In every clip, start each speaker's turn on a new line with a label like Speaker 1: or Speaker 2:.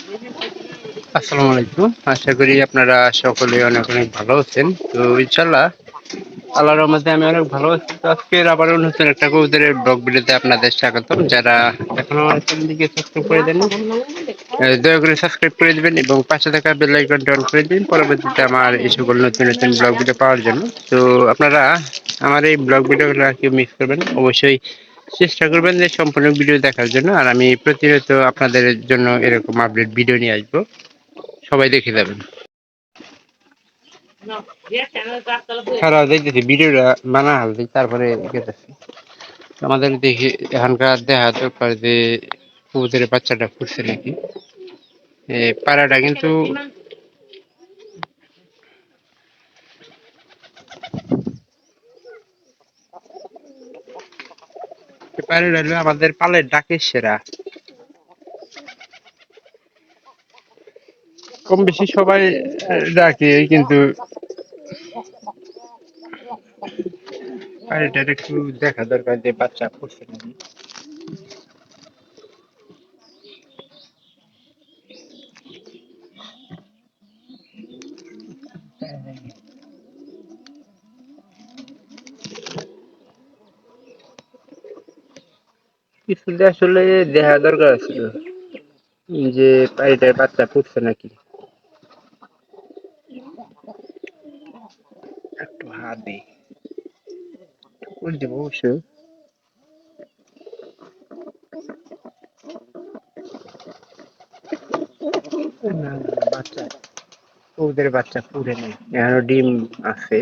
Speaker 1: আসসালামু আলাইকুম। আশা করি আপনারা সকলে অনেক অনেক ভালো আছেন। তো ইনশাআল্লাহ আল্লাহর রহমতে আমি অনেক ভালো আছি। তো আজকের আবারও নতুন একটা কবুতরের ব্লগ ভিডিওতে আপনাদের স্বাগতম। যারা এখনো আমার চ্যানেলটিকে সাবস্ক্রাইব করে দেননি, দয়া করে সাবস্ক্রাইব করে দিবেন এবং পাশে থাকা বেল আইকনটি অন করে দিন পরবর্তীতে আমার এই সকল নতুন নতুন ব্লগ ভিডিও পাওয়ার জন্য। তো আপনারা আমার এই ব্লগ ভিডিওগুলো কেউ মিস করবেন না। অবশ্যই চেষ্টা করবেন যে সম্পূর্ণ ভিডিও দেখার জন্য। আর আমি প্রতিনিয়ত আপনাদের জন্য এরকম আপডেট ভিডিও নিয়ে আসবো। সবাই দেখে যাবেন। সারা দেখতেছি ভিডিওটা বানা হালদি তারপরে গেতেছি। আমাদের দেখি এখানকার দেখা দরকার যে কবুতরের বাচ্চাটা ফুটছে নাকি। পাড়াটা কিন্তু পাড়াটা হলো আমাদের পালের ডাকের সেরা। কম বেশি সবাই ডাকে, কিন্তু পাড়াটা একটু দেখা দরকার যে বাচ্চা ফুটছে নাকি। কিছুটা আসলে দেখা দরকার ছিল যে পাড়াটায় বাচ্চা ফুটছে নাকি। একটু হাত দিই দেবো অবশ্য। না, বাচ্চা ওদের বাচ্চা ফুটে নেই, এখনো ডিম আছে।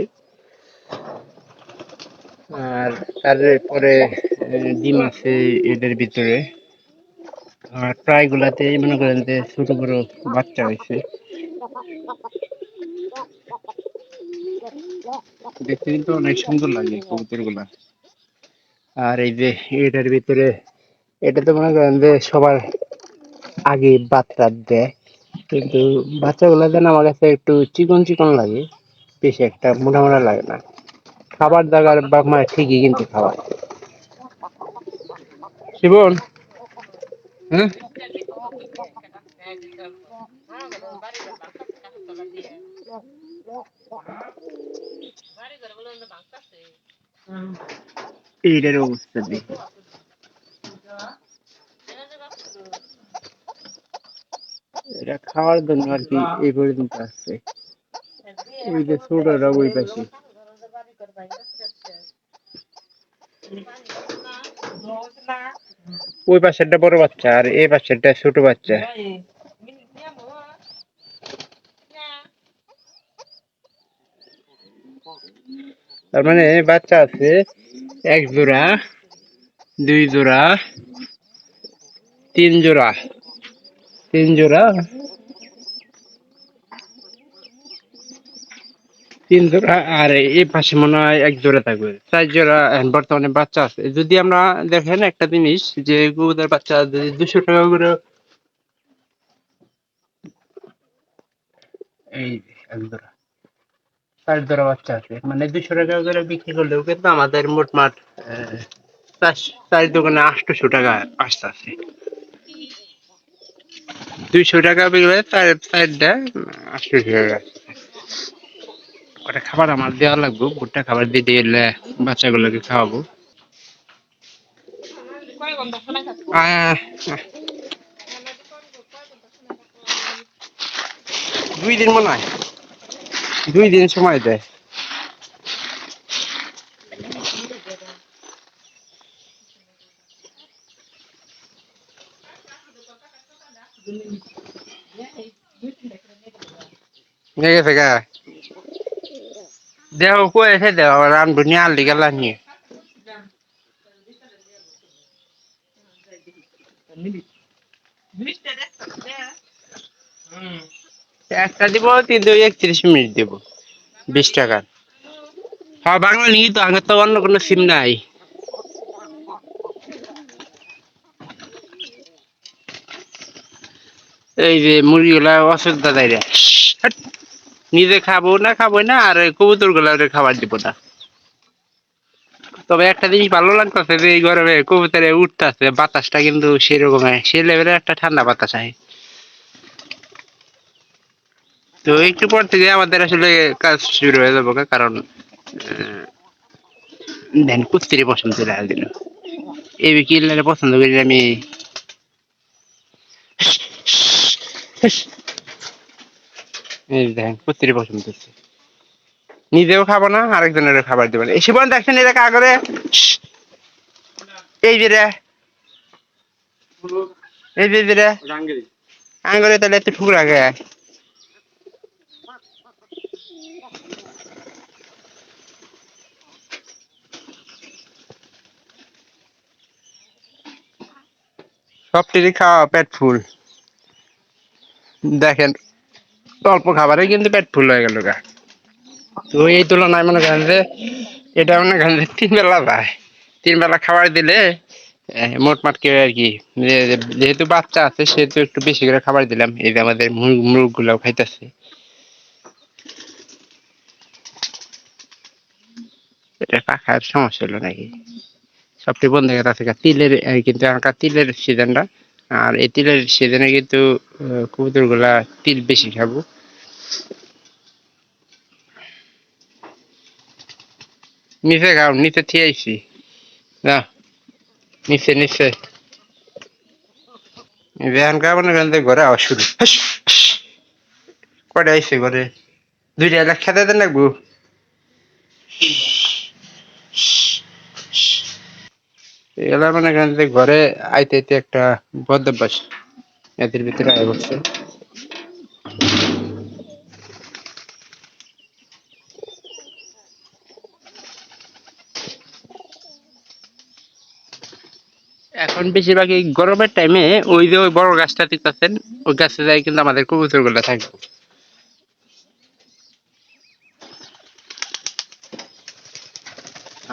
Speaker 1: আর তারপরে ডিম আছে এদের ভিতরে। আর প্রায় গুলাতেই মনে করেন যে ছোট বড় বাচ্চা হয়েছে। দেখতে কিন্তু অনেক সুন্দর লাগে কবুতর গুলা। আর এই যে এটার ভিতরে, এটা তো মনে করেন যে সবার আগে বাচ্চা দেয়, কিন্তু বাচ্চাগুলো যেন আমার কাছে একটু চিকন চিকন লাগে, বেশি একটা মোটা মোটা লাগে না। খাবার দাবার বাপ মায়ের ঠিকই কিন্তু খাওয়ায়। শিবন, হ্যাঁ এইটার অবস্থা দেখি। এটা খাওয়ার জন্য আর কি এই পর্যন্ত আসছে। ওই যে ছোটরা ওই পাশে, ওই পাশেরটা বড় বাচ্চা আর এই পাশেরটা ছোট বাচ্চা। তার মানে বাচ্চা আছে এক জোড়া, দুই জোড়া, তিন জোড়া, তিন জোড়া, তিন জোড়া। আর এই পাশে মনে হয় এক জোড়া থাকবে, চার জোড়া এখন বর্তমানে বাচ্চা আছে। যদি আমরা দেখেন একটা জিনিস, যে গরুদের বাচ্চা যদি 200 টাকা করে, এই এক জোড়া, চার জোড়া বাচ্চা আছে, মানে 200 টাকা করে বিক্রি করলেও কিন্তু আমাদের মোটমাট চার চার দোকানে 800 টাকা আসতে আছে। 200 টাকা বিক্রি চার চারটা 800 টাকা। ওটা খাবার আমার দেওয়া লাগবে, ভুট্টা খাবার দিয়ে দিলে বাচ্চাগুলোকে খাওয়াবো। আহ, 2 দিন মনে হয়, 2 দিন সময় দেয়। ঠিক আছে গা, দেহ কয়ে এসে দেহ রানবো নিয়ে আনলি গেলা নিয়ে। একটা দিব, 3 31 মিনিট দিব, 20 টাকা। হ্যাঁ বাংলা নিয়ে তো, আগে তো অন্য কোনো সিম নাই। এই যে মুরগিগুলা অসুবিধা দেয় রে। হাট, নিজে খাবো না খাবো না, আর কবুতর গুলা খাবার দিব না। তবে একটা জিনিস ভালো লাগতেছে যে এই গরমে কবুতরে উঠতেছে, বাতাসটা কিন্তু সেরকম সে লেভেলের একটা ঠান্ডা বাতাস আহে। তো একটু পর থেকে আমাদের আসলে কাজ শুরু হয়ে যাবো কারণ দেন কুস্তির পছন্দ চলে আসছিল এই বিকেল পছন্দ করি আমি এই দেখেন কুস্তির পছন্দ করছি নিজেও খাবো না আরেকজনের খাবার দেবো না এই শিবন দেখছেন এটা কাগরে এই যে রে এই যে রে আঙ্গুরে তাহলে একটু ঠুকরা আগে সব টিরি খাওয়া পেট ফুল দেখেন অল্প খাবারে কিন্তু পেট ফুল হয়ে গেল গা তো এই তুলনায় মনে করেন যে এটা মনে করেন যে 3 বেলা যায় 3 বেলা খাবার দিলে মোটমাট কে আর কি যেহেতু বাচ্চা আছে সেহেতু একটু বেশি করে খাবার দিলাম এই যে আমাদের মুরগ গুলাও খাইতেছে এটা পাখার সমস্যা হলো নাকি সবটি বন্ধ হয়ে গেছে তিলের কিন্তু এখনকার তিলের সিজনটা আর এই তিলের সিজনে কিন্তু কবুতর গুলা তিল বেশি খাবো নিচে খাও নিচে ঠিক আইছি না নিচে নিচে এখানকার মনে করেন যে ঘরে আওয়াজ শুরু কয়টা আইছে ঘরে 2টা এলাক খেতে দেন লাগবো এগুলা মনে করেন যে ঘরে আইতে আইতে একটা বদ অভ্যাস এদের ভিতরে আয় বসছে এখন বেশিরভাগ এই গরমের টাইমে ওই যে ওই বড় গাছটা দেখতেছেন ওই গাছে যাই কিন্তু আমাদের কবুতর গুলা থাকবে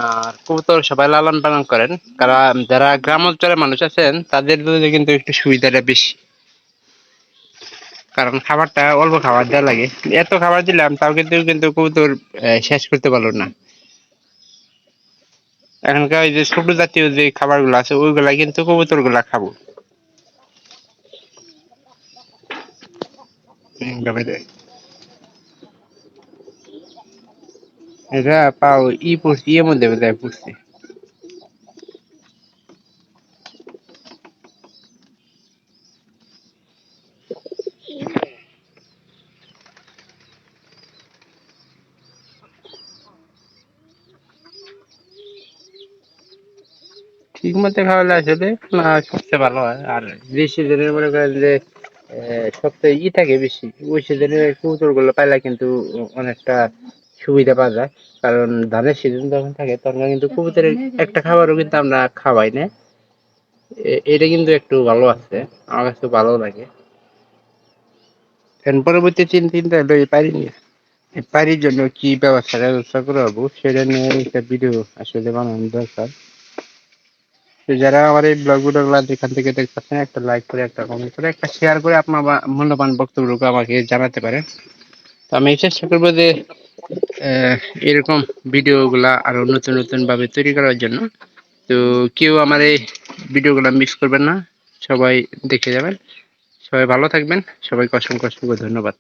Speaker 1: আর কবুতর সবাই লালন পালন করেন কারণ যারা গ্রাম অঞ্চলের মানুষ আছেন তাদের জন্য কিন্তু একটু সুবিধাটা বেশি কারণ খাবারটা অল্প খাবার দেওয়া লাগে এত খাবার দিলাম তাও কিন্তু কিন্তু কবুতর শেষ করতে পারলো না এখনকার ওই যে ছোট জাতীয় যে খাবার গুলো আছে ওইগুলা কিন্তু কবুতর গুলা খাবো এটা পাও পড়ছি ইয়ের মধ্যে বোধহয় পড়ছি ঠিক মতো খাওয়ালে আসলে না সবচেয়ে ভালো হয় আর যে সিজনের মনে করেন যে সবচেয়ে থাকে বেশি ওই সিজনে কবুতর গুলো পাইলে কিন্তু অনেকটা সুবিধা পাওয়া যায় কারণ ধানের সিজন যখন থাকে তখন কিন্তু কবুতরের একটা খাবারও কিন্তু আমরা খাওয়াই না এটা কিন্তু একটু ভালো আছে আমার কাছে ভালো লাগে এখন পরবর্তী চিন্তা হলো এই পারিনি এই পারির জন্য কি ব্যবস্থা করা হবো সেটা নিয়ে একটা ভিডিও আসলে বানানো দরকার তো যারা আমার এই ব্লগ ভিডিওগুলো যেখান থেকে দেখতেছেন একটা লাইক করে একটা কমেন্ট করে একটা শেয়ার করে আপনার মূল্যবান বক্তব্যটুকু আমাকে জানাতে পারেন তো আমি চেষ্টা করবো যে এরকম ভিডিওগুলা আরো নতুন নতুন ভাবে তৈরি করার জন্য তো কেউ আমার এই ভিডিওগুলো মিস করবেন না সবাই দেখে যাবেন সবাই ভালো থাকবেন সবাইকে অসংখ্য অসংখ্য ধন্যবাদ